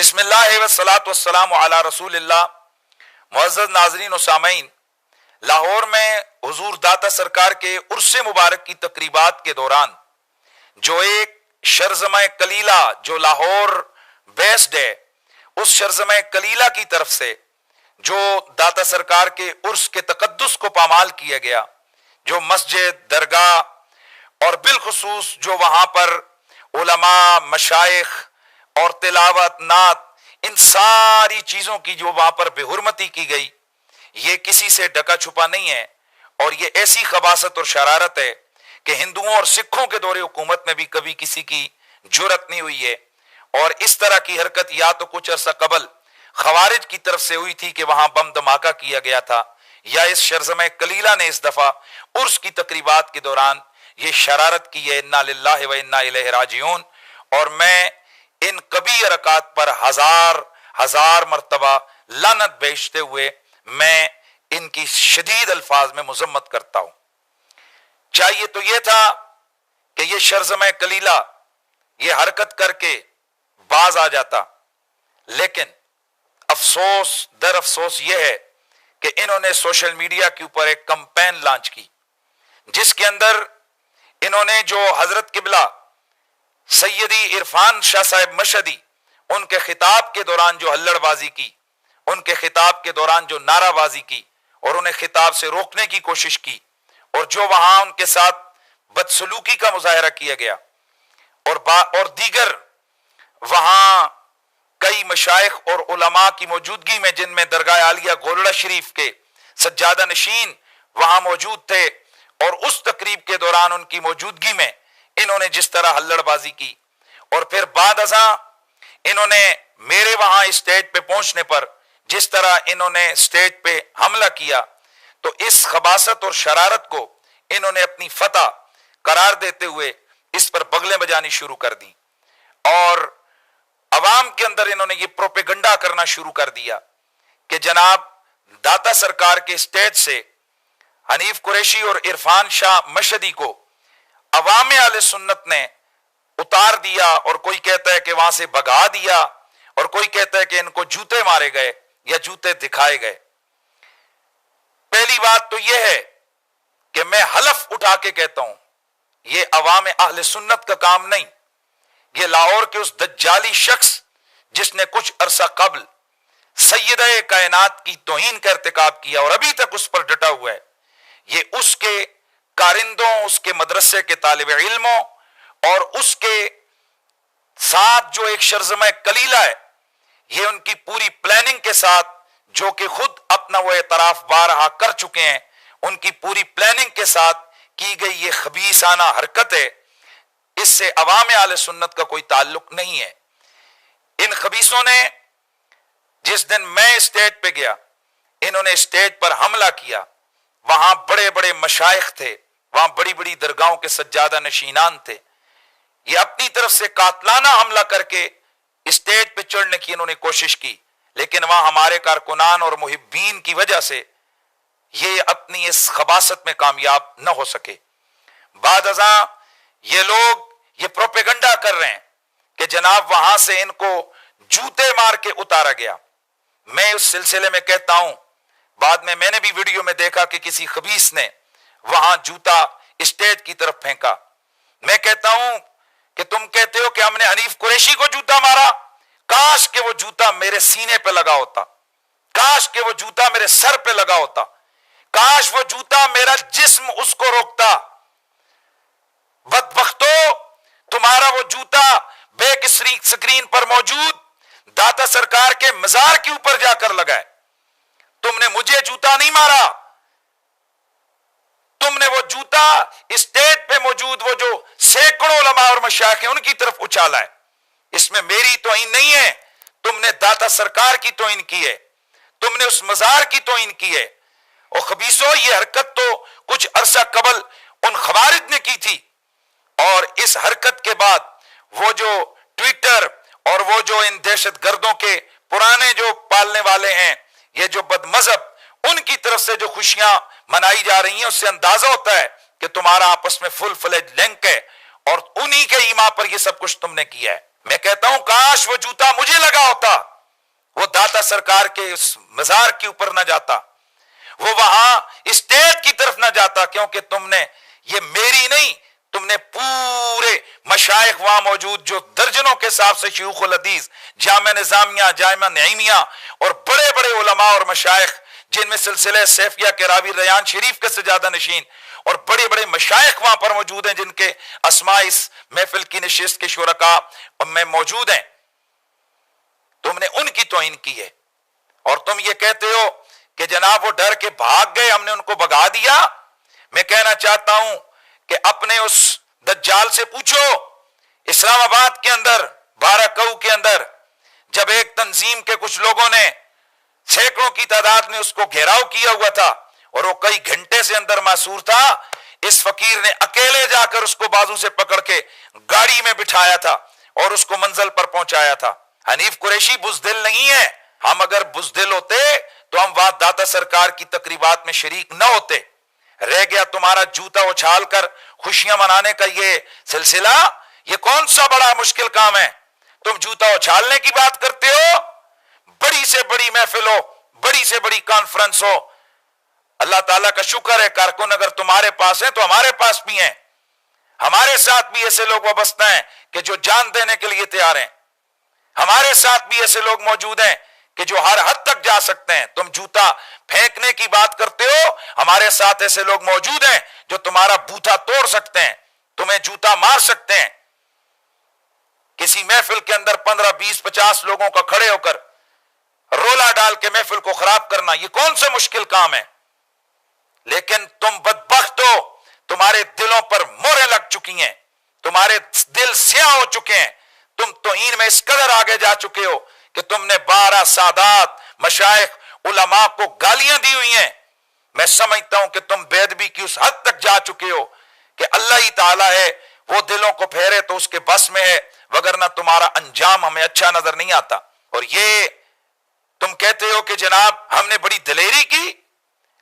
بسم اللہ والصلاۃ والسلام علی رسول اللہ۔ معزز ناظرین و سامعین، لاہور میں حضور داتا سرکار کے عرس مبارک کی تقریبات کے دوران جو ایک شرزمہ کلیلہ جو لاہور بیسڈ ہے، اس شرزمہ کلیلہ کی طرف سے جو داتا سرکار کے عرس کے تقدس کو پامال کیا گیا، جو مسجد، درگاہ اور بالخصوص جو وہاں پر علماء، مشائخ اور تلاوت، نعت، ان ساری چیزوں کی جو وہاں پر بے حرمتی کی گئی، یہ کسی سے ڈھکا چھپا نہیں ہے، اور یہ ایسی خباثت اور شرارت ہے کہ ہندوؤں اور سکھوں کے دور حکومت میں بھی کبھی کسی کی جرأت نہیں ہوئی ہے۔ اور اس طرح کی حرکت یا تو کچھ عرصہ قبل خوارج کی طرف سے ہوئی تھی کہ وہاں بم دھماکہ کیا گیا تھا، یا اس شرزمہ کلیلہ نے اس دفعہ عرس کی تقریبات کے دوران یہ شرارت کی ہے۔ انا للہ و انا الیہ راجعون۔ اور میں ان کبھی حرکات پر ہزار مرتبہ لعنت بھیجتے ہوئے میں ان کی شدید الفاظ میں مذمت کرتا ہوں۔ چاہیے تو یہ تھا کہ یہ شرزمہ کلیلہ یہ حرکت کر کے باز آ جاتا، لیکن افسوس در افسوس یہ ہے کہ انہوں نے سوشل میڈیا کے اوپر ایک کمپین لانچ کی، جس کے اندر انہوں نے جو حضرت قبلہ سیدی عرفان شاہ صاحب مشہدی ان کے خطاب کے دوران جو ہلڑ بازی کی، ان کے خطاب کے دوران جو نعرہ بازی کی اور انہیں خطاب سے روکنے کی کوشش کی، اور جو وہاں ان کے ساتھ بدسلوکی کا مظاہرہ کیا گیا، اور دیگر وہاں کئی مشائخ اور علماء کی موجودگی میں، جن میں درگاہ عالیہ گولڑہ شریف کے سجادہ نشین وہاں موجود تھے، اور اس تقریب کے دوران ان کی موجودگی میں انہوں نے جس طرح ہلڑ بازی کی، اور پھر بعد ازاں انہوں نے میرے وہاں اسٹیج پہ پہنچنے پر جس طرح انہوں نے اسٹیج پہ حملہ کیا، تو اس خباثت اور شرارت کو انہوں نے اپنی فتح قرار دیتے ہوئے اس پر بغلیں بجانی شروع کر دی، اور عوام کے اندر انہوں نے یہ پروپیگنڈا کرنا شروع کر دیا کہ جناب داتا سرکار کے اسٹیج سے حنیف قریشی اور عرفان شاہ مشہدی کو عوام اہل سنت نے اتار دیا، اور کوئی کہتا ہے کہ وہاں سے بھگا دیا، اور کوئی کہتا ہے کہ ان کو جوتے مارے گئے یا جوتے دکھائے گئے۔ پہلی بات تو یہ ہے کہ میں حلف اٹھا کے کہتا ہوں، یہ عوام اہل سنت کا کام نہیں، یہ لاہور کے اس دجالی شخص جس نے کچھ عرصہ قبل سیدہ کائنات کی توہین کا ارتکاب کیا اور ابھی تک اس پر ڈٹا ہوا ہے، یہ اس کے کارندوں، اس کے مدرسے کے طالب علموں اور اس کے ساتھ جو ایک شرزمہ کلیلہ ہے، یہ ان کی پوری پلاننگ کے ساتھ، جو کہ خود اپنا وہ اعتراف بارہا کر چکے ہیں، ان کی پوری پلاننگ کے ساتھ کی گئی یہ خبیثانہ حرکت ہے۔ اس سے عوام اہل سنت کا کوئی تعلق نہیں ہے۔ ان خبیثوں نے جس دن میں اسٹیج پہ گیا، انہوں نے اسٹیج پر حملہ کیا، وہاں بڑے بڑے مشائخ تھے، وہاں بڑی بڑی درگاہوں کے سجادہ نشینان تھے، یہ اپنی طرف سے قاتلانہ حملہ کر کے اسٹیج پہ چڑھنے کی انہوں نے کوشش کی، لیکن وہاں ہمارے کارکنان اور محبین کی وجہ سے یہ اپنی اس خباثت میں کامیاب نہ ہو سکے۔ بعد ازاں یہ لوگ یہ پروپیگنڈا کر رہے ہیں کہ جناب وہاں سے ان کو جوتے مار کے اتارا گیا۔ میں اس سلسلے میں کہتا ہوں، بعد میں نے بھی ویڈیو میں دیکھا کہ کسی خبیث نے وہاں جوتا اسٹیج کی طرف پھینکا۔ میں کہتا ہوں کہ تم کہتے ہو کہ ہم نے حنیف قریشی کو جوتا مارا، کاش کہ وہ جوتا میرے سینے پہ لگا ہوتا، کاش کہ وہ جوتا میرے سر پہ لگا ہوتا، کاش وہ جوتا میرا جسم اس کو روکتا۔ بدبختو، تمہارا وہ جوتا بیک سکرین پر موجود داتا سرکار کے مزار کے اوپر جا کر لگا ہے۔ تم نے مجھے جوتا نہیں مارا، تم نے وہ جوتا اسٹیج پہ موجود وہ جو سینکڑوں علماء اور مشائخ ہیں ان کی طرف اچھالا ہے۔ اس میں میری توہین نہیں ہے، تم نے داتا سرکار کی توہین کی ہے، تم نے اس مزار کی توہین کی ہے۔ اور خبیثو، یہ حرکت تو کچھ عرصہ قبل ان خوارج نے کی تھی، اور اس حرکت کے بعد وہ جو ٹویٹر اور وہ جو ان دہشت گردوں کے پرانے جو پالنے والے ہیں، یہ جو بد مذہب، ان کی طرف سے جو خوشیاں منائی جا رہی ہیں، اس سے اندازہ ہوتا ہے کہ تمہارا آپس میں فل فلیج لنک ہے، اور انہی کے ایما پر یہ سب کچھ تم نے کیا ہے۔ میں کہتا ہوں کاش وہ جوتا مجھے لگا ہوتا، تعالی سرکار کے اس مزار کے اوپر نہ جاتا, وہ وہاں اسٹیج کی طرف نہ جاتا, کیونکہ تم نے یہ میری نہیں, تم نے پورے مشائخ وہاں موجود جو درجنوں کے حساب سے شیوخ الحدیث, جامعہ نظامیہ, جامعہ نعیمیہ اور بڑے بڑے علماء اور مشائخ جن میں سلسلہ سیفیہ کے راوی ریان شریف کے سجادہ نشین اور بڑے بڑے مشائخ وہاں پر موجود ہیں جن کے اسماء اس محفل کی نشست کے شرکاء میں موجود ہیں, تم نے ان کی توہین کی ہے. اور تم یہ کہتے ہو کہ جناب وہ ڈر کے بھاگ گئے, ہم نے ان کو بھگا دیا. میں کہنا چاہتا ہوں کہ اپنے اس دجال سے پوچھو, اسلام آباد کے اندر 12 کے اندر جب ایک تنظیم کے کچھ لوگوں نے سینکڑوں کی تعداد میں اس کو گھیراؤ کیا ہوا تھا اور وہ کئی گھنٹے سے اندر محصور تھا, اس فقیر نے اکیلے جا کر اس کو بازو سے پکڑ کے گاڑی میں بٹھایا تھا اور اس کو منزل پر پہنچایا تھا. حنیف قریشی بزدل نہیں ہے, ہم اگر بزدل ہوتے تو ہم وہاں داتا سرکار کی تقریبات میں شریک نہ ہوتے. رہ گیا تمہارا جوتا اچھال کر خوشیاں منانے کا یہ سلسلہ, یہ کون سا بڑا مشکل کام ہے؟ تم جوتا اچھالنے کی بات کرتے ہو, بڑی سے بڑی محفل ہو, بڑی سے بڑی کانفرنس ہو, اللہ تعالیٰ کا شکر ہے کارکن اگر تمہارے پاس ہیں تو ہمارے پاس بھی ہیں, ہمارے ساتھ بھی ایسے لوگ وابستہ ہیں کہ جو جان دینے کے لیے تیار ہیں, ہمارے ساتھ بھی ایسے لوگ موجود ہیں کہ جو ہر حد تک جا سکتے ہیں. تم جوتا پھینکنے کی بات کرتے ہو, ہمارے ساتھ ایسے لوگ موجود ہیں جو تمہارا بوتھا توڑ سکتے ہیں, تمہیں جوتا مار سکتے ہیں. کسی محفل کے اندر 15 20 50 لوگوں کا کھڑے ہو کر رولا ڈال کے محفل کو خراب کرنا, یہ کون سا مشکل کام ہے؟ لیکن تم بدبخت ہو, تمہارے دلوں پر موریں لگ چکی ہیں, تمہارے دل سیاہ ہو چکے ہیں, تم توہین میں اس قدر آگے جا چکے ہو کہ تم نے 12 سادات مشائخ علماء کو گالیاں دی ہوئی ہیں. میں سمجھتا ہوں کہ تم بے ادبی کی اس حد تک جا چکے ہو کہ اللہ ہی تعالیٰ ہے وہ دلوں کو پھیرے تو اس کے بس میں ہے, وگرنہ تمہارا انجام ہمیں اچھا نظر نہیں آتا. اور یہ تم کہتے ہو کہ جناب ہم نے بڑی دلیری کی,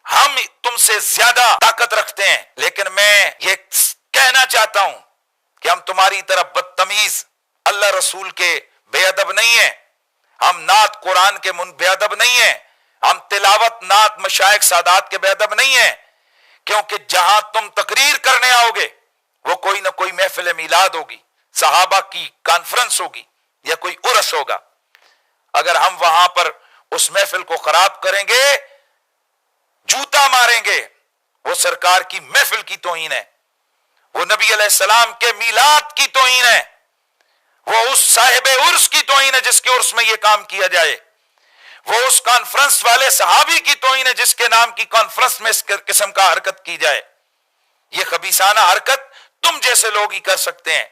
ہم تم سے زیادہ طاقت رکھتے ہیں, لیکن میں یہ کہنا چاہتا ہوں کہ ہم تمہاری طرح بدتمیز اللہ رسول کے بے ادب نہیں ہیں, ہم نعت قرآن کے بے ادب نہیں ہیں, ہم تلاوت نعت مشائخ سادات کے بے ادب نہیں ہیں, کیونکہ جہاں تم تقریر کرنے آؤ گے وہ کوئی نہ کوئی محفل میلاد ہوگی, صحابہ کی کانفرنس ہوگی یا کوئی عرس ہوگا. اگر ہم وہاں پر اس محفل کو خراب کریں گے, جوتا ماریں گے, وہ سرکار کی محفل کی توہین ہے, وہ نبی علیہ السلام کے میلاد کی توہین ہے, وہ اس صاحب عرس کی توہین ہے جس کے عرس میں یہ کام کیا جائے, وہ اس کانفرنس والے صحابی کی توہین ہے جس کے نام کی کانفرنس میں اس قسم کا حرکت کی جائے. یہ خبیثانہ حرکت تم جیسے لوگ ہی کر سکتے ہیں,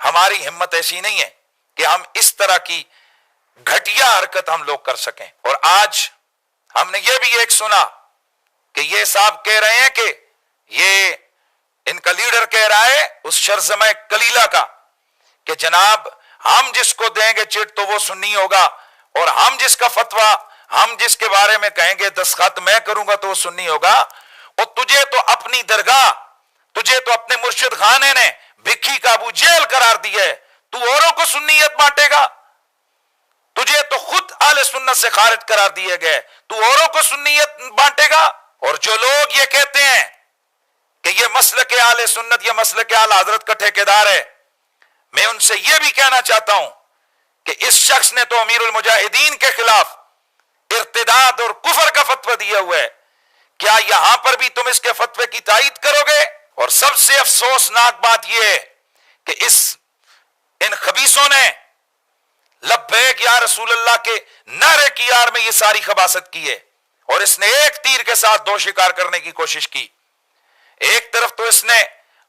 ہماری ہمت ایسی نہیں ہے کہ ہم اس طرح کی گھٹیا حرکت ہم لوگ کر سکیں. اور آج ہم نے یہ بھی ایک سنا کہ یہ صاحب کہہ رہے ہیں کہ یہ ان کا لیڈر کہہ رہا ہے اس شرزمہ کلیلہ کا کہ جناب ہم جس کو دیں گے چٹ تو وہ سنی ہوگا, اور ہم جس کا فتویٰ ہم جس کے بارے میں کہیں گے دستخط میں کروں گا تو وہ سنی ہوگا. اور تجھے تو اپنی درگاہ, تجھے تو اپنے مرشد خانے نے بھکھی کا ابو جہل قرار دیا ہے, تو اوروں کو سنیت بانٹے گا؟ تجھے تو خود اہل سنت سے خارج قرار دیے گئے, تو اوروں کو سنیت بانٹے گا؟ اور جو لوگ یہ کہتے ہیں کہ یہ مسلک اہل سنت یا مسلک اعلی حضرت کا ٹھیکیدار ہے, میں ان سے یہ بھی کہنا چاہتا ہوں کہ اس شخص نے تو امیر المجاہدین کے خلاف ارتداد اور کفر کا فتویٰ دیا ہوا ہے, کیا یہاں پر بھی تم اس کے فتوے کی تائید کرو گے؟ اور سب سے افسوسناک بات یہ ہے کہ ان خبیثوں نے لبیک یا رسول اللہ کے نعرے کی آڑ میں یہ ساری خباثت کی ہے, اور اس نے ایک تیر کے ساتھ دو شکار کرنے کی کوشش کی. ایک طرف تو اس نے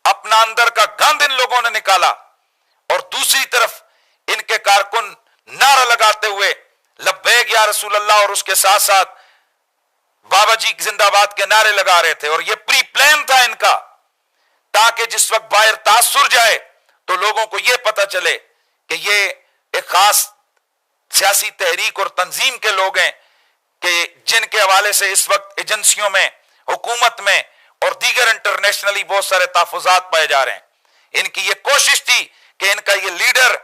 اپنا اندر کا گند ان لوگوں نے نکالا, اور دوسری طرف ان کے کارکن نعرہ لگاتے ہوئے لبیک یا رسول اللہ اور اس کے ساتھ ساتھ بابا جی زندہ باد کے نعرے لگا رہے تھے. اور یہ پری پلان تھا ان کا, تاکہ جس وقت باہر تاثر جائے تو لوگوں کو یہ پتا چلے کہ یہ ایک خاص سیاسی تحریک اور تنظیم کے لوگ ہیں کہ جن کے حوالے سے اس وقت ایجنسیوں میں, حکومت میں اور دیگر انٹرنیشنلی بہت سارے تحفظات پائے جا رہے ہیں. ان کی یہ کوشش تھی کہ ان کا یہ لیڈر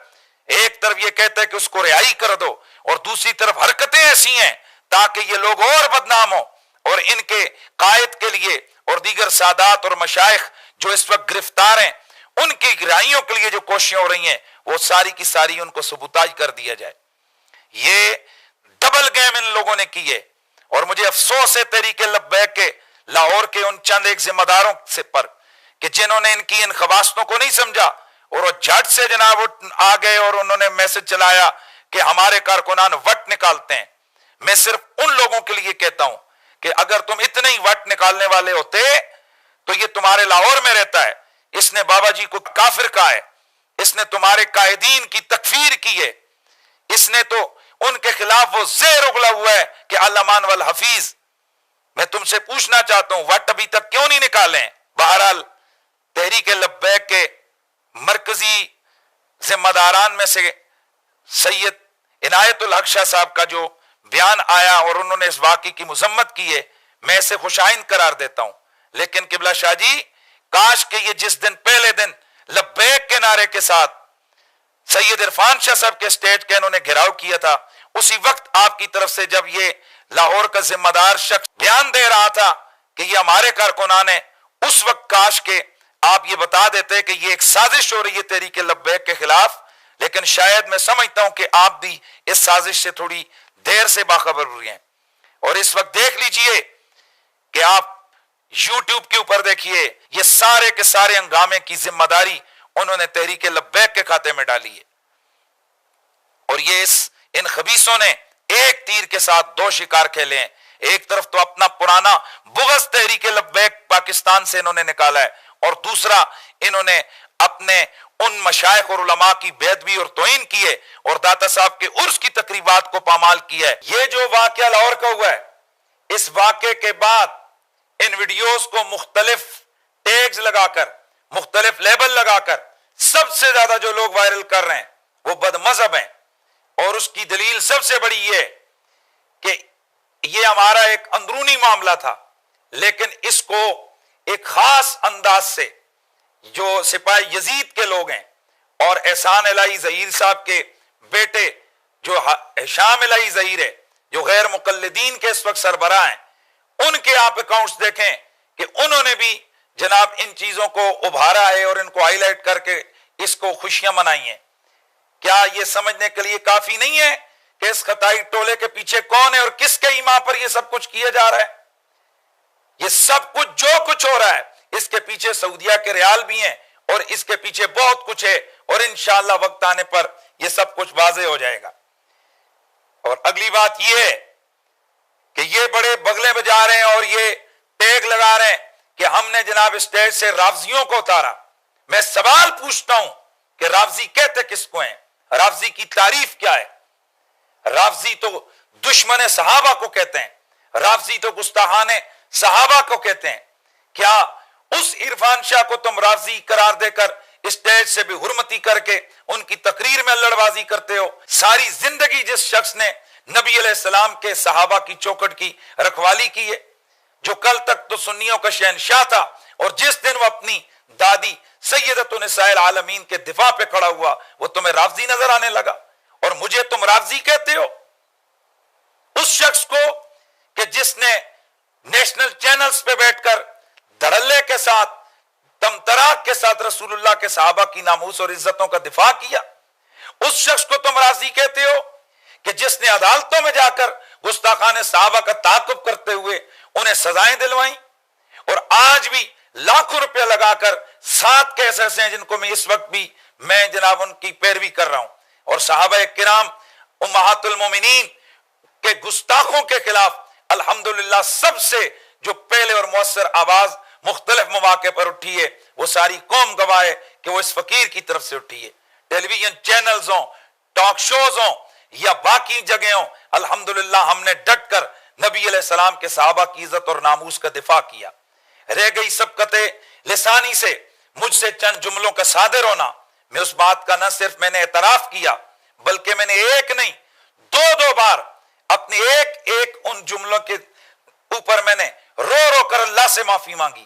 ایک طرف یہ کہتا ہے کہ اس کو رہائی کر دو, اور دوسری طرف حرکتیں ایسی ہیں تاکہ یہ لوگ اور بدنام ہوں، اور ان کے قائد کے لیے اور دیگر سادات اور مشائخ جو اس وقت گرفتار ہیں ان کی گرائیوں کے لیے جو کوششیں ہو رہی ہیں وہ ساری کی ساری ان کو سبوتاج کر دیا جائے۔ یہ ڈبل گیم ان لوگوں نے کی ہے، اور مجھے افسوس ہے تحریک لبیک کے لاہور کے ان چند ایک ذمہ داروں سے پر کہ جنہوں نے ان کی ان خواستوں کو نہیں سمجھا، اور وہ جھٹ سے جناب آ گئے اور انہوں نے میسج چلایا کہ ہمارے کارکنان وٹ نکالتے ہیں۔ میں صرف ان لوگوں کے لیے کہتا ہوں کہ اگر تم اتنے ہی وٹ نکالنے والے ہوتے تو یہ تمہارے لاہور میں رہتا ہے، اس نے بابا جی کو کافر کہا ہے، اس نے تمہارے قائدین کی تکفیر کی ہے، اس نے تو ان کے خلاف وہ زہر اگلا ہوا ہے کہ علمان والحفیظ۔ میں تم سے پوچھنا چاہتا ہوں وٹ ابھی تک کیوں نہیں نکالیں؟ بہرحال تحریک لبیک کے مرکزی ذمہ داران میں سے سید عنایت الحق شاہ صاحب کا جو بیان آیا اور انہوں نے اس واقعے کی مذمت کی ہے، میں اسے خوشائند قرار دیتا ہوں، لیکن قبلہ شاہ جی کاش کہ یہ جس دن پہلے دن لبیک کے نعرے کے ساتھ سید عرفان شاہ صاحب کے اسٹیج کے انہوں نے گھیراؤ کیا تھا، اسی وقت آپ کی طرف سے جب یہ لاہور کا ذمہ دار شخص بیان دے رہا تھا کہ یہ ہمارے کارکنان ہیں، اس وقت کاش کہ آپ یہ بتا دیتے کہ یہ ایک سازش ہو رہی ہے تحریک لبیک کے خلاف، لیکن شاید میں سمجھتا ہوں کہ آپ بھی اس سازش سے تھوڑی دیر سے باخبر ہوئی ہیں۔ اور اس وقت دیکھ لیجئے کہ آپ یوٹیوب کے اوپر دیکھیے، یہ سارے کے سارے ہنگامے کی ذمہ داری انہوں نے تحریک لبیک کے کھاتے میں ڈالی ہے، اور یہ ان خبیثوں نے ایک تیر کے ساتھ دو شکار کھیلے ہیں۔ ایک طرف تو اپنا پرانا بغض تحریک لبیک پاکستان سے انہوں نے نکالا ہے، اور دوسرا انہوں نے اپنے ان مشائخ اور علماء کی بے ادبی اور توہین کی ہے، اور داتا صاحب کے عرس کی تقریبات کو پامال کیا ہے۔ یہ جو واقعہ لاہور کا ہوا ہے، اس واقعے کے بعد ان ویڈیوز کو مختلف ٹیگز لگا کر، مختلف لیبل لگا کر سب سے زیادہ جو لوگ وائرل کر رہے ہیں وہ بد مذہب ہیں، اور اس کی دلیل سب سے بڑی یہ کہ یہ ہمارا ایک اندرونی معاملہ تھا، لیکن اس کو ایک خاص انداز سے جو سپاہی یزید کے لوگ ہیں اور احسان الہی ظہیر صاحب کے بیٹے جو ہشام الہی ظہیر ہے، جو غیر مقلدین کے اس وقت سربراہ ہیں، ان کے آپ اکاؤنٹس دیکھیں کہ انہوں نے بھی جناب ان چیزوں کو ابھارا ہے اور ان کو ہائی لائٹ کر کے اس کو خوشیاں منائی ہیں۔ کیا یہ سمجھنے کے لیے کافی نہیں ہے کہ اس خطائی ٹولے کے پیچھے کون ہے اور کس کے ایما پر یہ سب کچھ کیا جا رہا ہے؟ یہ سب کچھ جو کچھ ہو رہا ہے اس کے پیچھے سعودیہ کے ریال بھی ہیں، اور اس کے پیچھے بہت کچھ ہے، اور انشاءاللہ وقت آنے پر یہ سب کچھ واضح ہو جائے گا۔ اور اگلی بات یہ ہے کہ یہ بڑے بغلے بجا رہے ہیں اور یہ ٹیگ لگا رہے ہیں کہ ہم نے جناب اسٹیج سے رافضیوں کو اتارا۔ میں سوال پوچھتا ہوں کہ رافضی کہتے کس کو ہیں؟ رافضی کی تعریف کیا ہے؟ رافضی تو دشمن صحابہ کو کہتے ہیں، رافضی تو گستاخان صحابہ کو کہتے ہیں۔ کیا اس عرفان شاہ کو تم رافضی قرار دے کر اسٹیج سے بے حرمتی کر کے ان کی تقریر میں لڑبازی کرتے ہو؟ ساری زندگی جس شخص نے نبی علیہ السلام کے صحابہ کی چوکٹ کی رکھوالی کی ہے، جو کل تک تو سنیوں کا شہنشاہ تھا، اور جس دن وہ اپنی دادی سیدۃ نساء العالمین کے دفاع پہ کھڑا ہوا وہ تمہیں رافضی نظر آنے لگا، اور مجھے تم رافضی کہتے ہو؟ اس شخص کو کہ جس نے نیشنل چینلز پہ بیٹھ کر دھڑلے کے ساتھ تمتراک کے ساتھ رسول اللہ کے صحابہ کی ناموس اور عزتوں کا دفاع کیا، اس شخص کو تم رافضی کہتے ہو کہ جس نے عدالتوں میں جا کر گستاخان صحابہ کا تعاقب کرتے ہوئے انہیں سزائیں دلوائیں، اور آج بھی لاکھوں روپے لگا کر 7 کیس ایسے ہیں جن کو میں اس وقت بھی میں جناب ان کی پیروی کر رہا ہوں، اور صحابہ کرام امہات المومنین کے گستاخوں کے خلاف الحمدللہ سب سے جو پہلے اور مؤثر آواز مختلف مواقع پر اٹھی ہے وہ ساری قوم گواہ ہے کہ وہ اس فقیر کی طرف سے اٹھی ہے۔ ٹیلی ویژن چینلز ہوں، ٹاک شوز ہوں یا باقی جگہیں ہوں، الحمدللہ ہم نے ڈٹ کر نبی علیہ السلام کے صحابہ کی عزت اور ناموس کا دفاع کیا۔ رہ گئی سبقت لسانی سے مجھ سے چند جملوں کا صادر ہونا، میں اس بات کا نہ صرف میں نے اعتراف کیا بلکہ میں نے ایک نہیں دو بار اپنے ایک ان جملوں کے اوپر میں نے رو رو کر اللہ سے معافی مانگی،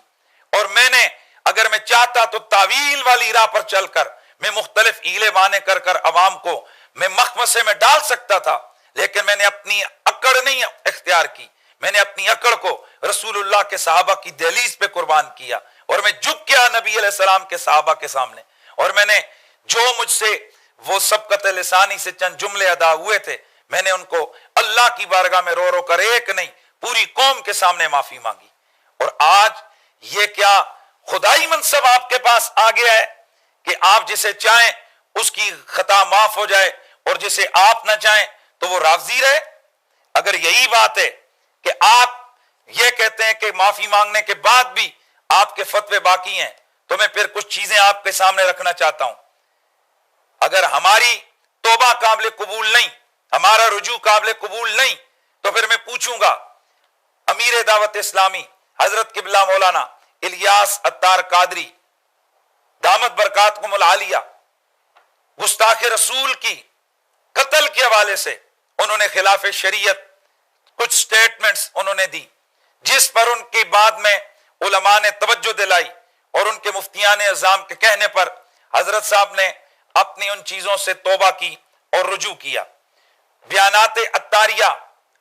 اور میں نے اگر میں چاہتا تو تعویل والی راہ پر چل کر میں مختلف ہیلے بانے کر عوام کو میں مخمصے میں ڈال سکتا تھا، لیکن میں نے اپنی اکڑ نہیں اختیار کی، میں نے اپنی اکڑ کو رسول اللہ کے صحابہ کی دہلیز پہ قربان کیا، اور میں جھک گیا نبی علیہ السلام کے صحابہ کے سامنے، اور میں نے جو مجھ سے وہ سبقت لسانی سے چند جملے ادا ہوئے تھے، میں نے ان کو اللہ کی بارگاہ میں رو رو کر ایک نہیں پوری قوم کے سامنے معافی مانگی۔ اور آج یہ کیا خدائی منصب آپ کے پاس آ گیا ہے کہ آپ جسے چاہیں اس کی خطا معاف ہو جائے اور جسے آپ نہ چاہیں تو وہ رافضی رہے؟ اگر یہی بات ہے کہ آپ یہ کہتے ہیں کہ معافی مانگنے کے بعد بھی آپ کے فتوے باقی ہیں، تو میں پھر کچھ چیزیں آپ کے سامنے رکھنا چاہتا ہوں۔ اگر ہماری توبہ قابل قبول نہیں، ہمارا رجوع قابل قبول نہیں، تو پھر میں پوچھوں گا امیر دعوت اسلامی حضرت قبلہ مولانا الیاس عطار قادری دامت برکاتکم العالیہ، گستاخ رسول کی قتل کے حوالے سے انہوں نے خلاف شریعت کچھ سٹیٹمنٹس انہوں نے دی، جس پر ان کے بعد میں علماء نے توجہ دلائی، اور ان کے مفتیان اعظام کے کہنے پر حضرت صاحب نے اپنی ان چیزوں سے توبہ کی اور رجوع کیا۔ بیانات عطاریہ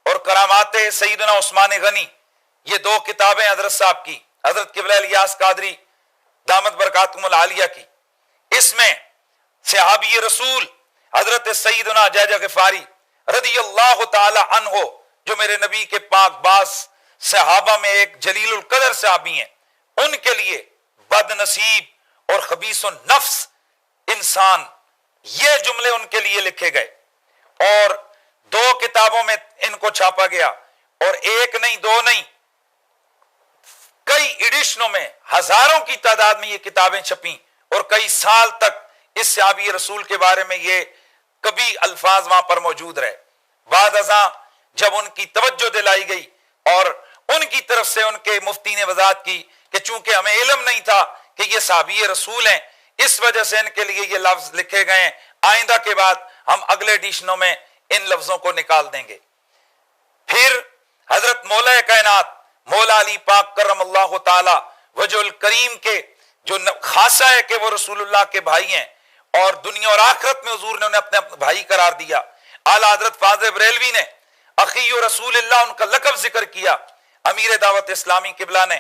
اور کرامات سیدنا عثمان غنی، یہ دو کتابیں حضرت صاحب کی، حضرت قبلہ الیاس قادری دامت برکاتکم العالیہ کی، اس میں صحابی رسول حضرت سیدنا جیجہ غفاری رضی اللہ تعالی عنہ، جو میرے نبی کے پاک باز صحابہ میں ایک جلیل القدر صحابی ہیں، ان کے لیے بد نصیب اور خبیث النفس انسان، یہ جملے ان کے لیے لکھے گئے، اور دو کتابوں میں ان کو چھاپا گیا، اور ایک نہیں دو نہیں کئی ایڈیشنوں میں ہزاروں کی تعداد میں یہ کتابیں چھپیں، اور کئی سال تک اس صحابی رسول کے بارے میں یہ کبھی الفاظ وہاں پر موجود رہے۔ بعد ازاں جب ان کی توجہ دلائی گئی اور ان کی طرف سے ان کے مفتی نے وضاحت کی کہ چونکہ ہمیں علم نہیں تھا کہ یہ صحابی رسول ہیں، اس وجہ سے ان کے لیے یہ لفظ لکھے گئے ہیں، آئندہ کے بعد ہم اگلے ایڈیشنوں میں ان لفظوں کو نکال دیں گے۔ پھر حضرت مولا کائنات مولا علی پاک کرم اللہ تعالی وجہ الکریم کے جو خاصہ ہے کہ وہ رسول اللہ کے بھائی ہیں، اور دنیا اور آخرت میں حضور نے انہیں اپنے بھائی قرار دیا۔ اعلیٰ حضرت فاضل بریلوی نے اخی رسول اللہ ان کا لقب ذکر کیا۔ امیر دعوت اسلامی قبلہ نے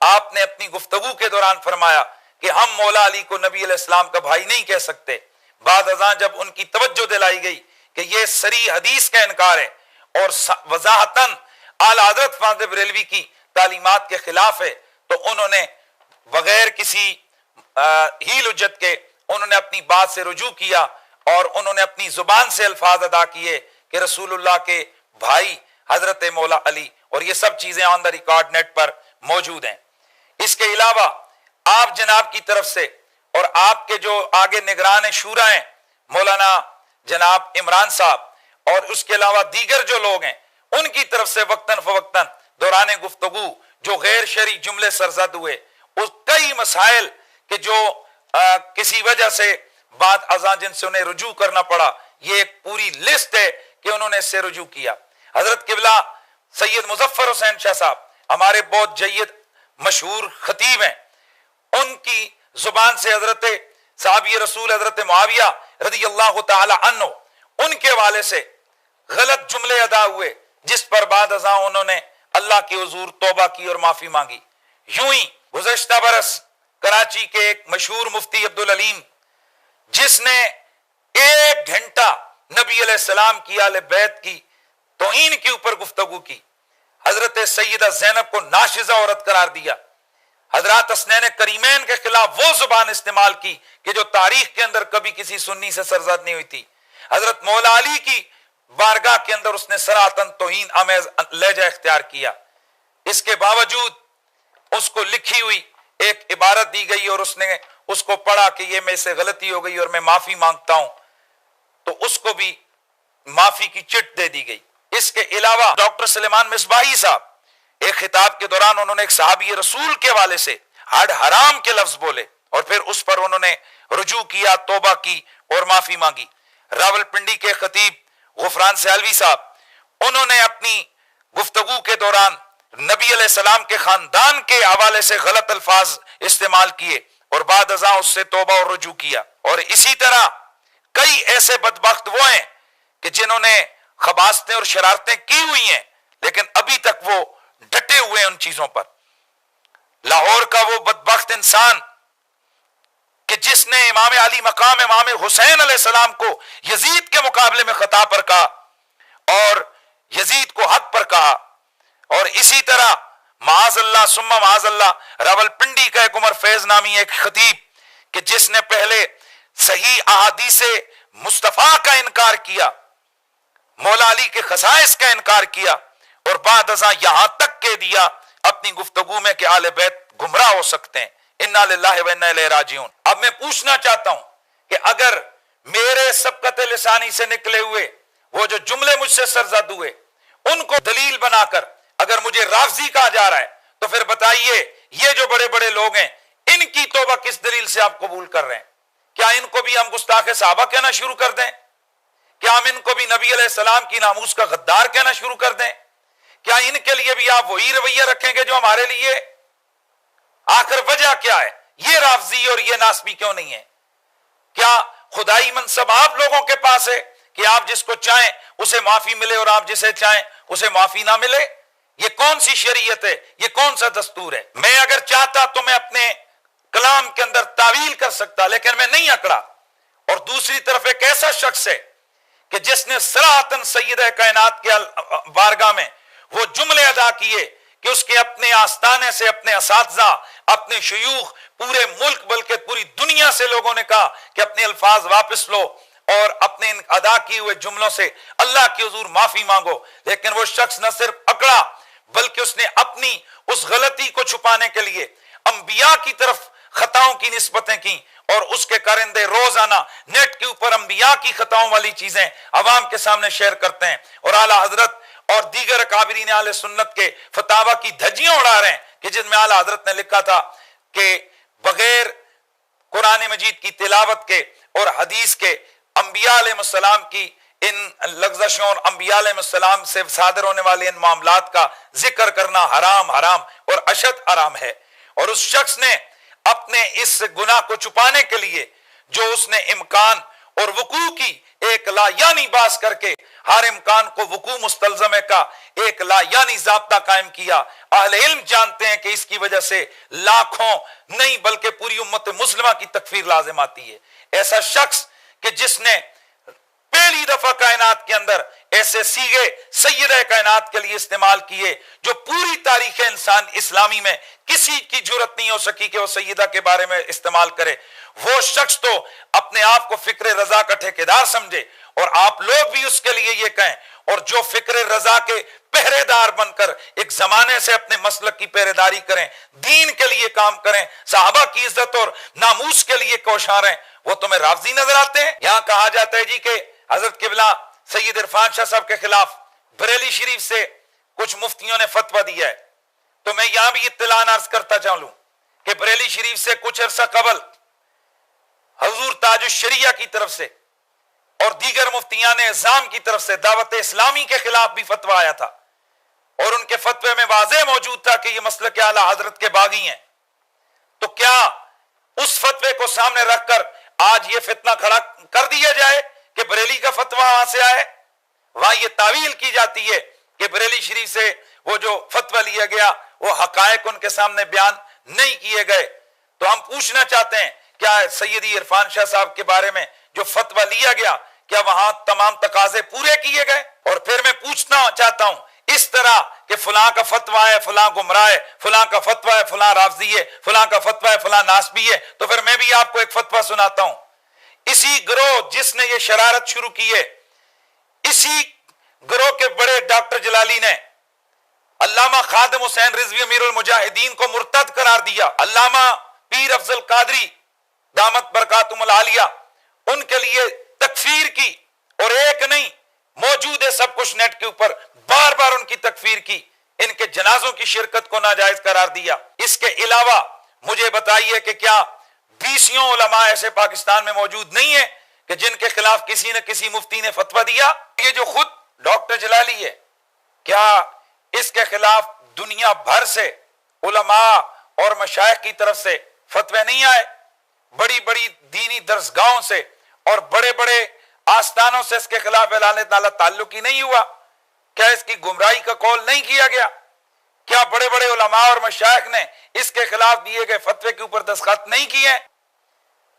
آپ نے اپنی گفتگو کے دوران فرمایا کہ ہم مولا علی کو نبی علیہ السلام کا بھائی نہیں کہہ سکتے۔ بعد ازاں جب ان کی توجہ دلائی گئی کہ یہ صریح حدیث کا انکار ہے اور وضاحتاً اعلیٰ حضرت فاضل بریلوی کی تعلیمات کے خلاف ہے، تو انہوں نے بغیر کسی ہیل حجت کے انہوں نے اپنی بات سے رجوع کیا، اور انہوں نے اپنی زبان سے الفاظ ادا کیے کہ رسول اللہ کے بھائی حضرت مولا علی، اور یہ سب چیزیں آن دا ریکارڈ نیٹ پر موجود ہیں۔ اس کے علاوہ آپ جناب کی طرف سے اور آپ کے جو آگے نگران شورا ہیں مولانا جناب عمران صاحب، اور اس کے علاوہ دیگر جو لوگ ہیں، ان کی طرف سے وقتاً فوقتاً دوران گفتگو جو غیر شرعی جملے سرزد ہوئے، اس کئی مسائل کہ جو کسی وجہ سے بعد ازاں جن سے انہیں رجوع کرنا پڑا، یہ ایک پوری لسٹ ہے کہ انہوں نے اس سے رجوع کیا۔ حضرت قبلہ سید مظفر حسین شاہ صاحب ہمارے بہت جید مشہور خطیب ہیں، ان کی زبان سے حضرت صحابی رسول حضرت معاویہ رضی اللہ تعالی عنہ، ان کے حوالے سے غلط جملے ادا ہوئے، جس پر بعد ازاں انہوں نے اللہ کی حضور توبہ کی اور معافی مانگی۔ یوں ہی گزشتہ برس کراچی کے ایک مشہور مفتی عبدالعلیم، جس نے 1 گھنٹہ نبی علیہ السلام کی اہل بیت کی توہین کے اوپر گفتگو کی، حضرت سیدہ زینب کو ناشزہ عورت قرار دیا، حضرات حسنین کریمین کے خلاف وہ زبان استعمال کی کہ جو تاریخ کے اندر کبھی کسی سنی سے سرزد نہیں ہوئی تھی، حضرت مولا علی کی بارگاہ کے اندر اس نے صراحتاً توہین آمیز لہجہ اختیار کیا۔ اس کے باوجود اس کو لکھی ہوئی ایک عبارت دی گئی، اور اس نے اس کو پڑھا کہ یہ میں سے غلطی ہو گئی اور میں معافی مانگتا ہوں، تو اس کو بھی معافی کی چٹ دے دی گئی۔ اس کے علاوہ ڈاکٹر سلیمان مصباحی صاحب ایک خطاب کے دوران انہوں نے ایک صحابی رسول کے حوالے سے ہڈ حرام کے لفظ بولے، اور پھر اس پر انہوں نے رجوع کیا، توبہ کی اور معافی مانگی۔ راولپنڈی کے خطیب غفران سیالوی صاحب، انہوں نے اپنی گفتگو کے دوران نبی علیہ السلام کے خاندان کے حوالے سے غلط الفاظ استعمال کیے، اور بعد ازاں اس سے توبہ اور رجوع کیا۔ اور اسی طرح کئی ایسے بدبخت وہ ہیں کہ جنہوں نے خباثتیں اور شرارتیں کی ہوئی ہیں، لیکن ابھی تک وہ ڈٹے ہوئے ہیں ان چیزوں پر۔ لاہور کا وہ بدبخت انسان کہ جس نے امام علی مقام امام حسین علیہ السلام کو یزید کے مقابلے میں خطا پر کہا اور یزید کو حق پر کہا، اور اسی طرح معاذ اللہ ثم معاذ اللہ راول پنڈی کا ایک عمر فیض نامی ایک خطیب کہ جس نے پہلے صحیح احادیث مصطفیٰ کا انکار کیا، مولا علی کے خصائص کا انکار کیا، اور بعد ازاں یہاں تک کہہ دیا اپنی گفتگو میں کہ آل بیت گمراہ ہو سکتے ہیں۔ انا للہ و انا الیہ راجعون۔ اب میں پوچھنا چاہتا ہوں کہ اگر میرے سبقت لسانی سے نکلے ہوئے وہ جو جملے مجھ سے سرزد ہوئے ان کو دلیل بنا کر اگر مجھے رافضی کہا جا رہا ہے، تو پھر بتائیے یہ جو بڑے بڑے لوگ ہیں ان کی توبہ کس دلیل سے آپ قبول کر رہے ہیں؟ کیا ان کو بھی ہم گستاخ صحابہ کہنا شروع کر دیں؟ کیا ہم ان کو بھی نبی علیہ السلام کی ناموس کا غدار کہنا شروع کر دیں؟ کیا ان کے لیے بھی آپ وہی رویہ رکھیں گے جو ہمارے لیے؟ آخر وجہ کیا ہے؟ یہ رافضی اور یہ ناسبی کیوں نہیں ہے؟ کیا خدائی منصب آپ لوگوں کے پاس ہے کہ آپ جس کو چاہیں اسے معافی ملے اور آپ جسے چاہیں اسے معافی نہ ملے؟ یہ کون سی شریعت ہے؟ یہ کون سا دستور ہے؟ میں اگر چاہتا تو میں اپنے کلام کے اندر تعویل کر سکتا، لیکن میں نہیں اکڑا۔ اور دوسری طرف ایک ایسا شخص ہے کہ جس نے صراحتاً سیدہ کائنات کے بارگاہ میں وہ جملے ادا کیے کہ اس کے اپنے آستانے سے اپنے اساتذہ، اپنے شیوخ، پورے ملک بلکہ پوری دنیا سے لوگوں نے کہا کہ اپنے الفاظ واپس لو اور اپنے ان ادا کیے ہوئے جملوں سے اللہ کی حضور معافی مانگو۔ لیکن وہ شخص نہ صرف اکڑا بلکہ اس نے اپنی اس غلطی کو چھپانے کے لیے انبیاء کی طرف خطاؤں کی نسبتیں کی، اور اس کے کارندے روزانہ نیٹ کے اوپر انبیاء کی خطاؤں والی چیزیں عوام کے سامنے شیئر کرتے ہیں، اور اعلیٰ حضرت اور دیگر اکابرین اہل سنت کے فتاوی کی دھجیاں اڑا رہے ہیں کہ جن میں اعلیٰ حضرت نے لکھا تھا کہ بغیر قرآن مجید کی تلاوت کے اور حدیث کے انبیاء علیہ السلام کی ان لغزشوں اور انبیاء علیہ السلام سے صادر ہونے والے ان معاملات کا ذکر کرنا حرام اور اشد حرام ہے۔ اور اس شخص نے اپنے اس گناہ کو چھپانے کے لیے جو اس نے امکان اور وقوع کی ایک لا یعنی باز کر کے ہر امکان کو وقوع مستلزمے کا ایک لا یعنی ضابطہ قائم کیا۔ اہل علم جانتے ہیں کہ اس کی وجہ سے لاکھوں نہیں بلکہ پوری امت مسلمہ کی تکفیر لازم آتی ہے۔ ایسا شخص کہ جس نے پہلی دفعہ کائنات کے اندر ایسے سیغے سیدہ کائنات کے لیے استعمال کیے جو پوری تاریخ انسان اسلامی میں کسی کی جرت نہیں ہو سکی کہ وہ سیدہ کے بارے میں استعمال کرے، وہ شخص تو اپنے آپ کو فکر رضا کا ٹھیکیدار سمجھے، اور آپ لوگ بھی اس کے لیے یہ کہیں، اور جو فکر رضا کے پہرے دار بن کر ایک زمانے سے اپنے مسلک کی پہرے داری کریں، دین کے لیے کام کریں، صحابہ کی عزت اور ناموس کے لیے کوشاں رہیں، وہ تمہیں رافضی نظر آتے ہیں؟ یہاں کہا جاتا ہے جی کہ حضرت قبلہ سید عرفان شاہ صاحب کے خلاف بریلی شریف سے کچھ مفتیوں نے فتویٰ دیا ہے، تو میں یہاں بھی اطلاع عرض کرتا چلوں کہ بریلی شریف سے کچھ عرصہ قبل حضور تاج الشریعہ کی طرف سے اور دیگر مفتیان اعظام کی طرف سے دعوت اسلامی کے خلاف بھی فتویٰ آیا تھا، اور ان کے فتوے میں واضح موجود تھا کہ یہ مسلک اعلیٰ حضرت کے باغی ہیں۔ تو کیا اس فتوے کو سامنے رکھ کر آج یہ فتنہ کھڑا کر دیا جائے کہ بریلی کا فتویٰ وہاں سے آئے؟ وہاں یہ تعویل کی جاتی ہے کہ بریلی شریف سے وہ جو فتویٰ لیا گیا وہ حقائق ان کے سامنے بیان نہیں کیے گئے۔ تو ہم پوچھنا چاہتے ہیں کیا سیدی عرفان شاہ صاحب کے بارے میں جو فتویٰ لیا گیا کیا وہاں تمام تقاضے پورے کیے گئے؟ اور پھر میں پوچھنا چاہتا ہوں اس طرح کہ فلاں کا فتویٰ ہے فلاں گمراہ ہے، فلاں کا فتویٰ ہے فلاں رافضی ہے، فلاں کا فتویٰ ہے فلاں ناسبی ہے، تو پھر میں بھی آپ کو ایک فتویٰ سناتا ہوں۔ اسی گروہ جس نے یہ شرارت شروع کی ہے، اسی گروہ کے بڑے ڈاکٹر جلالی نے علامہ خادم حسین رضوی امیر المجاہدین کو مرتد قرار دیا، علامہ پیر افضل قادری دامت برکاتہم العالیہ ان کے لیے تکفیر کی، اور ایک نہیں موجود ہے سب کچھ نیٹ کے اوپر، بار بار ان کی تکفیر کی، ان کے جنازوں کی شرکت کو ناجائز قرار دیا۔ اس کے علاوہ مجھے بتائیے کہ کیا 20 علماء ایسے پاکستان میں موجود نہیں ہیں کہ جن کے خلاف کسی نہ کسی مفتی نے فتویٰ دیا؟ یہ جو خود ڈاکٹر جلالی ہے، کیا اس کے خلاف دنیا بھر سے علماء اور مشائخ کی طرف سے فتوے نہیں آئے؟ بڑی بڑی دینی درسگاہوں سے اور بڑے بڑے آستانوں سے اس کے خلاف اعلان تعالیٰ تعلق ہی نہیں ہوا؟ کیا اس کی گمراہی کا قول نہیں کیا گیا؟ کیا بڑے بڑے علماء اور مشائخ نے اس کے خلاف دیے گئے فتوے کے اوپر دستخط نہیں کیے؟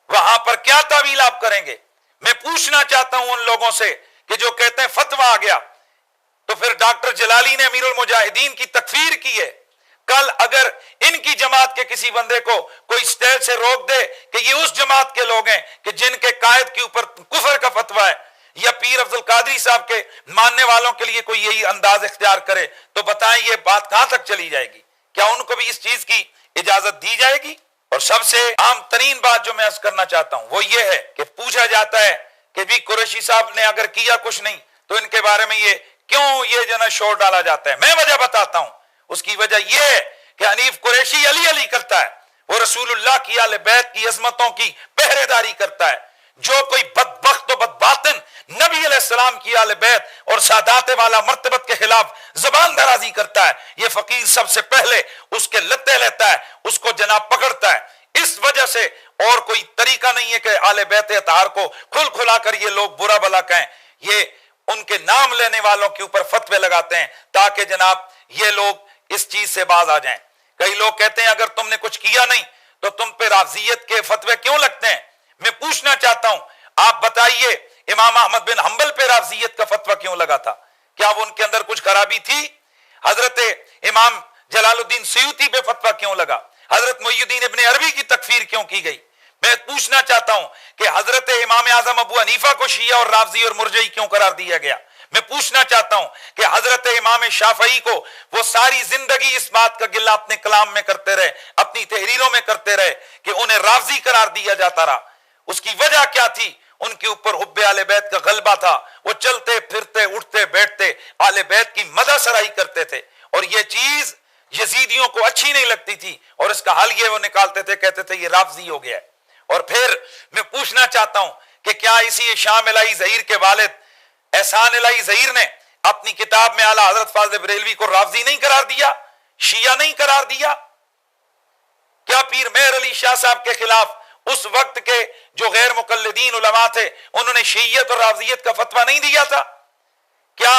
وہاں پر کیا تعویل آپ کریں گے؟ میں پوچھنا چاہتا ہوں ان لوگوں سے کہ جو کہتے ہیں فتویٰ آ گیا، تو پھر ڈاکٹر جلالی نے امیر المجاہدین کی تکفیر کی ہے، کل اگر ان کی جماعت کے کسی بندے کو کوئی اسٹیج سے روک دے کہ یہ اس جماعت کے لوگ ہیں کہ جن کے قائد کے اوپر کفر کا فتویٰ ہے، یا پیر عبد القادری صاحب کے ماننے والوں کے لیے کوئی یہی انداز اختیار کرے، تو بتائیں یہ بات کہاں تک چلی جائے گی؟ کیا ان کو بھی اس چیز کی اجازت دی جائے گی؟ اور سب سے عام ترین بات جو میں عرض کرنا چاہتا ہوں وہ یہ ہے کہ پوچھا جاتا ہے کہ بھی قریشی صاحب نے اگر کیا کچھ نہیں تو ان کے بارے میں یہ کیوں یہ جو نا شور ڈالا جاتا ہے؟ میں وجہ بتاتا ہوں۔ اس کی وجہ یہ ہے کہ حنیف قریشی علی علی کرتا ہے، وہ رسول اللہ کی آل بیت کی عظمتوں کی پہرے داری کرتا ہے۔ جو کوئی بدبخت و بدباطن نبی علیہ السلام کی آل بیت اور سادات والا مرتبت کے خلاف زبان درازی کرتا ہے، یہ فقیر سب سے پہلے اس کے لتے لیتا ہے، اس کو جناب پکڑتا ہے۔ اس وجہ سے اور کوئی طریقہ نہیں ہے کہ آل بیت اطہار کو کھل کھلا کر یہ لوگ برا بلا کہیں، یہ ان کے نام لینے والوں کے اوپر فتوے لگاتے ہیں تاکہ جناب یہ لوگ اس چیز سے باز آ جائیں۔ کئی لوگ کہتے ہیں اگر تم نے کچھ کیا نہیں تو تم پہ رافضیت کے فتوے کیوں لگتے ہیں؟ میں پوچھنا چاہتا ہوں، آپ بتائیے امام احمد بن حنبل پہ رافضیت کا فتویٰ کیوں لگا تھا؟ کیا وہ ان کے اندر کچھ خرابی تھی؟ حضرت امام جلال الدین سیوطی پہ فتویٰ کیوں لگا؟ حضرت محی الدین ابن عربی کی تکفیر کیوں کی گئی؟ میں پوچھنا چاہتا ہوں کہ حضرت امام اعظم ابو حنیفہ کو شیعہ اور رافضی اور مرجعی کیوں قرار دیا گیا؟ میں پوچھنا چاہتا ہوں کہ حضرت امام شافعی کو وہ ساری زندگی اس بات کا گلہ اپنے کلام میں کرتے رہے، اپنی تحریروں میں کرتے رہے کہ انہیں رافضی قرار دیا جاتا رہا۔ اس کی وجہ کیا تھی؟ ان کے اوپر حب آل بیت کا غلبہ تھا، وہ چلتے پھرتے اٹھتے بیٹھتے آل بیت کی مدح سرائی کرتے تھے، اور یہ چیز یزیدیوں کو اچھی نہیں لگتی تھی، اور اس کا حل یہ وہ نکالتے تھے، کہتے تھے یہ رافضی ہو گیا ہے۔ اور پھر میں پوچھنا چاہتا ہوں کہ کیا اسی شام الہی ظہیر کے والد احسان الہی ظہیر نے اپنی کتاب میں اعلیٰ حضرت فاضل بریلوی کو رافضی نہیں قرار دیا، شیعہ نہیں قرار دیا؟ کیا پیر مہر علی شاہ صاحب کے خلاف اس وقت کے جو غیر مقلدین علماء تھے انہوں نے شیعیت اور رافضیت کا فتویٰ نہیں دیا تھا؟ کیا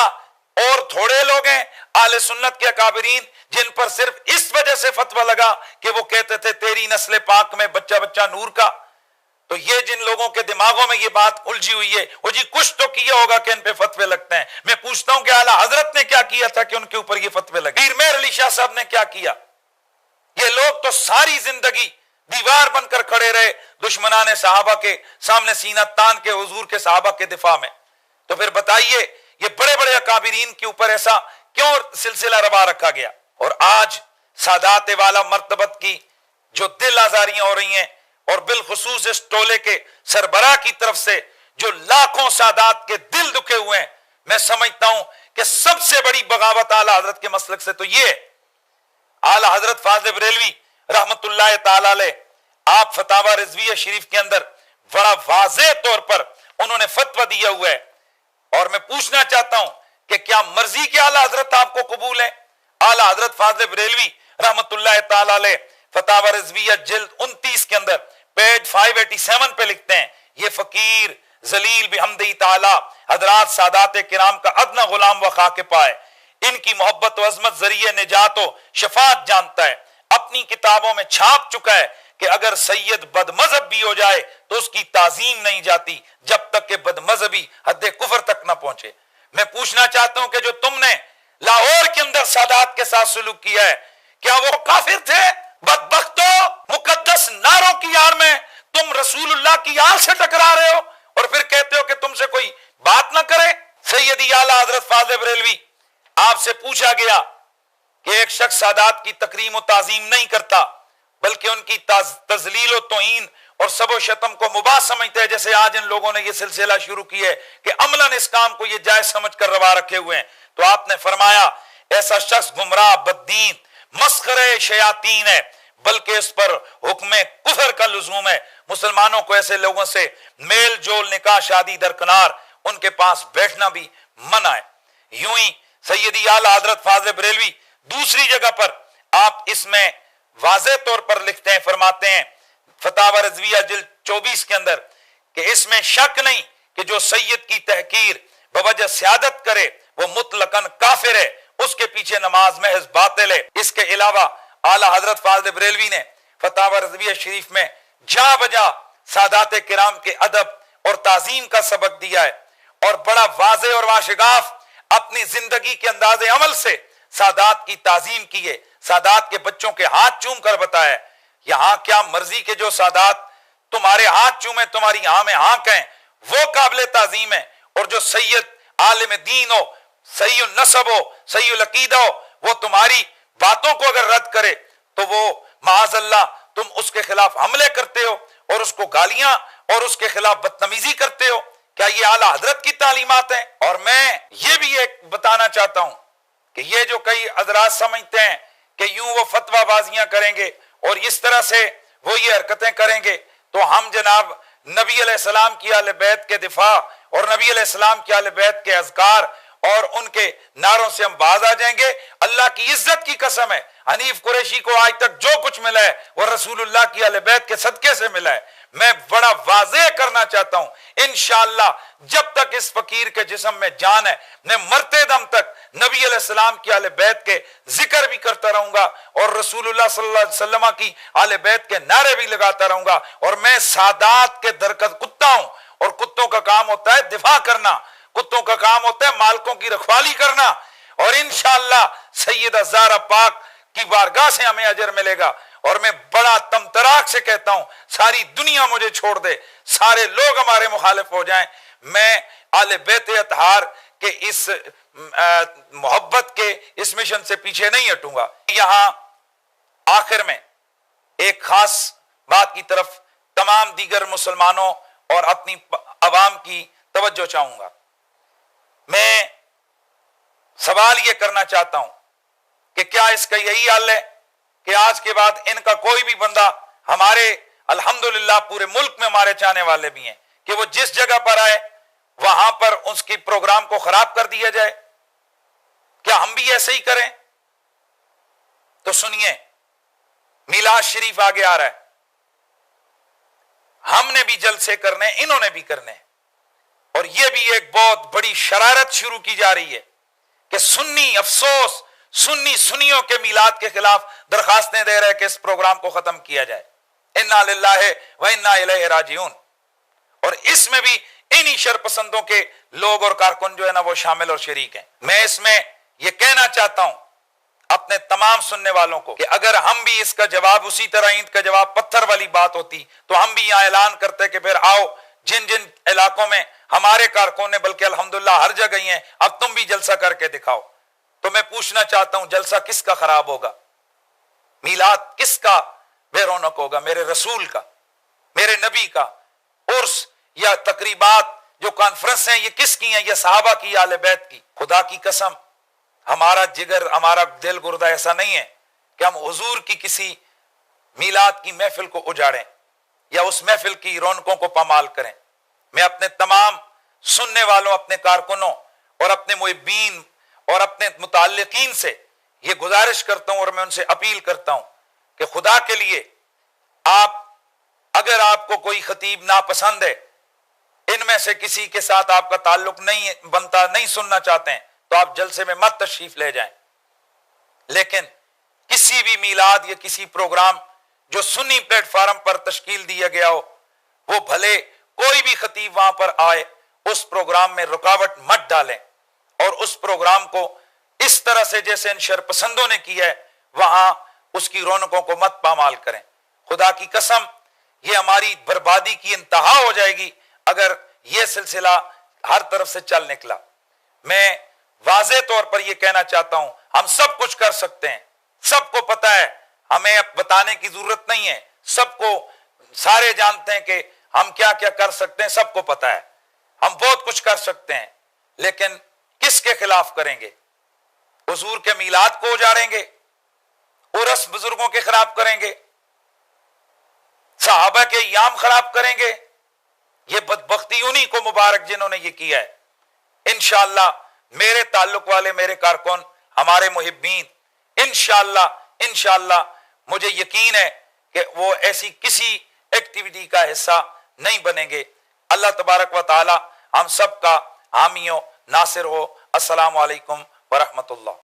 اور تھوڑے لوگ ہیں اہل سنت کے اکابرین جن پر صرف اس وجہ سے فتویٰ لگا کہ وہ کہتے تھے تیری نسل پاک میں بچہ بچہ نور کا؟ تو یہ جن لوگوں کے دماغوں میں یہ بات الجھی ہوئی ہے وہ جی کچھ تو کیا ہوگا کہ ان پہ فتوے لگتے ہیں۔ میں پوچھتا ہوں کہ اعلیٰ حضرت نے کیا کیا تھا کہ ان کے اوپر یہ فتوے لگے؟ پیر مہر علی شاہ صاحب نے کیا کیا؟ یہ لوگ تو ساری زندگی دیوار بن کر کھڑے رہے دشمنان صحابہ کے سامنے سینہ تان کے حضور کے صحابہ کے دفاع میں۔ تو پھر بتائیے یہ بڑے بڑے اکابرین کے اوپر ایسا کیوں سلسلہ روا رکھا گیا؟ اور آج سادات والا مرتبت کی جو دل آزاریاں ہو رہی ہیں، اور بالخصوص اس ٹولے کے سربراہ کی طرف سے جو لاکھوں سادات کے دل دکھے ہوئے ہیں، میں سمجھتا ہوں کہ سب سے بڑی بغاوت اعلیٰ حضرت کے مسلک سے تو یہ ہے۔ اعلیٰ حضرت فاضل بریلوی رحمت اللہ تعالی علیہ، آپ فتاوی رضویہ شریف کے اندر بڑا واضح طور پر انہوں نے فتویٰ دیا ہوا ہے، اور میں پوچھنا چاہتا ہوں کہ کیا مرضی کے اعلیٰ حضرت آپ کو قبول ہے؟ اعلیٰ حضرت فاضل بریلوی رحمت اللہ تعالی علیہ فتاوی رضویہ جلد 29 کے اندر پیج 587 پہ لکھتے ہیں، یہ فقیر ذلیل بحمدہ تعالی حضرات سادات کرام کا ادنا غلام و خاک پائے، ان کی محبت و عظمت ذریعہ نجات و شفاعت جانتا ہے، اپنی کتابوں میں چھاپ چکا ہے کہ اگر سید بد مذہب بھی ہو جائے تو اس کی تعظیم نہیں جاتی جب تک کہ بد مذہبی حد کفر تک نہ پہنچے۔ میں پوچھنا چاہتا ہوں کہ جو تم نے لاہور کے اندر سادات کے ساتھ سلوک کیا ہے، کیا وہ کافر تھے؟ بدبختو، مقدس نعروں کی آڑ میں تم رسول اللہ کی آل سے ٹکرا رہے ہو اور پھر کہتے ہو کہ تم سے کوئی بات نہ کرے۔ سیدی اعلیٰ حضرت فاضل بریلوی، آپ سے پوچھا گیا کہ ایک شخص سادات کی تکریم و تعظیم نہیں کرتا بلکہ ان کی تذلیل و توہین اور سب و شتم کو مباح سمجھتے ہیں، جیسے آج ان لوگوں نے یہ سلسلہ شروع کی ہے کہ عملاً اس کام کو یہ جائز سمجھ کر روا رکھے ہوئے ہیں، تو آپ نے فرمایا ایسا شخص گمراہ بددین مسخرے شیاطین ہے، بلکہ اس پر حکم کفر کا لزوم ہے۔ مسلمانوں کو ایسے لوگوں سے میل جول نکاح شادی درکنار ان کے پاس بیٹھنا بھی منع ہے۔ یوں ہی سیدی اعلیٰ حضرت فاضل بریلوی دوسری جگہ پر آپ اس میں واضح طور پر لکھتے ہیں، فرماتے ہیں فتاوی رضویہ جلد 24 کے اندر کہ اس میں شک نہیں کہ جو سید کی تحقیر بوجہ سیادت کرے وہ مطلقاً کافر ہے، اس کے پیچھے نماز محض باطل ہے۔ اس کے علاوہ اعلیٰ حضرت فاضل بریلوی نے فتاوی رضویہ شریف میں جا بجا سادات کرام کے ادب اور تعظیم کا سبق دیا ہے، اور بڑا واضح اور واشگاف اپنی زندگی کے انداز عمل سے سادات کی تعظیم کی ہے، سادات کے بچوں کے ہاتھ چوم کر بتایا، یہاں کیا مرضی کے جو سادات تمہارے ہاتھ چومیں، تمہاری ہاں میں ہاں کہیں، وہ قابل تعظیم ہے، اور جو سید عالم دین ہو، صحیح النسب ہو، صحیح العقیدہ ہو، وہ تمہاری باتوں کو اگر رد کرے تو وہ معاذ اللہ تم اس کے خلاف حملے کرتے ہو اور اس کو گالیاں اور اس کے خلاف بدتمیزی کرتے ہو۔ کیا یہ اعلیٰ حضرت کی تعلیمات ہیں؟ اور میں یہ بھی ایک بتانا چاہتا ہوں کہ یہ جو کئی حضرات سمجھتے ہیں کہ یوں وہ فتویٰ بازیاں کریں گے اور اس طرح سے وہ یہ حرکتیں کریں گے تو ہم جناب نبی علیہ السلام کی اہل بیت کے دفاع اور نبی علیہ السلام کی اہل بیت کے اذکار اور ان کے نعروں سے ہم باز آ جائیں گے؟ اللہ کی عزت کی قسم ہے، حنیف قریشی کو آج تک جو کچھ ملا ہے وہ رسول اللہ کی اہل بیت کے صدقے سے ملا ہے۔ میں بڑا واضح کرنا چاہتا ہوں، انشاءاللہ جب تک اس فقیر کے جسم میں جان ہے میں مرتے دم تک نبی علیہ السلام کی اہل بیت کے ذکر بھی کرتا رہوں گا اور رسول اللہ صلی اللہ علیہ وسلم کی اہل بیت کے نعرے بھی لگاتا رہوں گا، اور میں سادات کے درکت کتا ہوں، اور کتوں کا کام ہوتا ہے دفاع کرنا، کتوں کا کام ہوتا ہے مالکوں کی رکھوالی کرنا، اور انشاءاللہ سیدہ زہرا پاک کی بارگاہ سے ہمیں اجر ملے گا۔ اور میں بڑا تمتراک سے کہتا ہوں ساری دنیا مجھے چھوڑ دے، سارے لوگ ہمارے مخالف ہو جائیں، میں آل بیت اطہار کے اس محبت کے اس مشن سے پیچھے نہیں ہٹوں گا۔ یہاں آخر میں ایک خاص بات کی طرف تمام دیگر مسلمانوں اور اپنی عوام کی توجہ چاہوں گا۔ میں سوال یہ کرنا چاہتا ہوں کہ کیا اس کا یہی حل ہے کہ آج کے بعد ان کا کوئی بھی بندہ، ہمارے الحمدللہ پورے ملک میں ہمارے چاہنے والے بھی ہیں، کہ وہ جس جگہ پر آئے وہاں پر اس کی پروگرام کو خراب کر دیا جائے؟ کیا ہم بھی ایسے ہی کریں؟ تو سنیے، میلاد شریف آگے آ رہا ہے، ہم نے بھی جلسے کرنے، انہوں نے بھی کرنے، اور یہ بھی ایک بہت بڑی شرارت شروع کی جا رہی ہے کہ سنی، افسوس سنی سنیوں کے میلاد کے خلاف درخواستیں دے رہے کہ اس پروگرام کو ختم کیا جائے۔ انا للہ و انا الیہ راجعون۔ اور اس میں بھی انہی شرپسندوں کے لوگ اور کارکن جو ہے نا وہ شامل اور شریک ہیں۔ میں اس میں یہ کہنا چاہتا ہوں اپنے تمام سننے والوں کو کہ اگر ہم بھی اس کا جواب اسی طرح اینٹ کا جواب پتھر والی بات ہوتی تو ہم بھی یہاں اعلان کرتے کہ پھر آؤ، جن جن علاقوں میں ہمارے کارکن نے، بلکہ الحمدللہ ہر جگہ ہی ہیں، اب تم بھی جلسہ کر کے دکھاؤ۔ تو میں پوچھنا چاہتا ہوں جلسہ کس کا خراب ہوگا؟ میلاد کس کا بے رونق ہوگا؟ میرے رسول کا، میرے نبی کا؟ عرس یا تقریبات جو کانفرنس ہیں یہ کس کی ہیں؟ یہ صحابہ کی، آل بیت کی۔ خدا کی قسم ہمارا جگر، ہمارا دل گردہ ایسا نہیں ہے کہ ہم حضور کی کسی میلاد کی محفل کو اجاڑیں یا اس محفل کی رونقوں کو پامال کریں۔ میں اپنے تمام سننے والوں، اپنے کارکنوں اور اپنے محبین اور اپنے متعلقین سے یہ گزارش کرتا ہوں اور میں ان سے اپیل کرتا ہوں کہ خدا کے لیے اگر آپ کو کوئی خطیب ناپسند ہے، ان میں سے کسی کے ساتھ آپ کا تعلق نہیں بنتا، نہیں سننا چاہتے ہیں، تو آپ جلسے میں مت تشریف لے جائیں۔ لیکن کسی بھی میلاد یا کسی پروگرام جو سنی پلیٹ فارم پر تشکیل دیا گیا ہو، وہ بھلے کوئی بھی خطیب وہاں پر آئے، اس پروگرام میں رکاوٹ مت ڈالیں اور اس پروگرام کو اس طرح سے جیسے ان شرپسندوں نے کیا ہے وہاں اس کی رونقوں کو مت پامال کریں۔ خدا کی قسم یہ ہماری بربادی کی انتہا ہو جائے گی اگر یہ سلسلہ ہر طرف سے چل نکلا۔ میں واضح طور پر یہ کہنا چاہتا ہوں ہم سب کچھ کر سکتے ہیں، سب کو پتہ ہے، ہمیں اب بتانے کی ضرورت نہیں ہے، سب کو، سارے جانتے ہیں کہ ہم کیا کیا کر سکتے ہیں، سب کو پتہ ہے ہم بہت کچھ کر سکتے ہیں، لیکن کس کے خلاف کریں گے؟ حضور کے میلاد کو اجاڑیں گے؟ عرس بزرگوں کے خراب کریں گے؟ صحابہ کے ایام خراب کریں گے؟ یہ بدبختی انہی کو مبارک جنہوں نے یہ کیا ہے۔ انشاءاللہ میرے تعلق والے، میرے کارکن، ہمارے محبین انشاءاللہ مجھے یقین ہے کہ وہ ایسی کسی ایکٹیویٹی کا حصہ نہیں بنیں گے۔ اللہ تبارک و تعالی ہم سب کا حامی و ناصر ہو۔ السلام علیکم ورحمۃ اللہ۔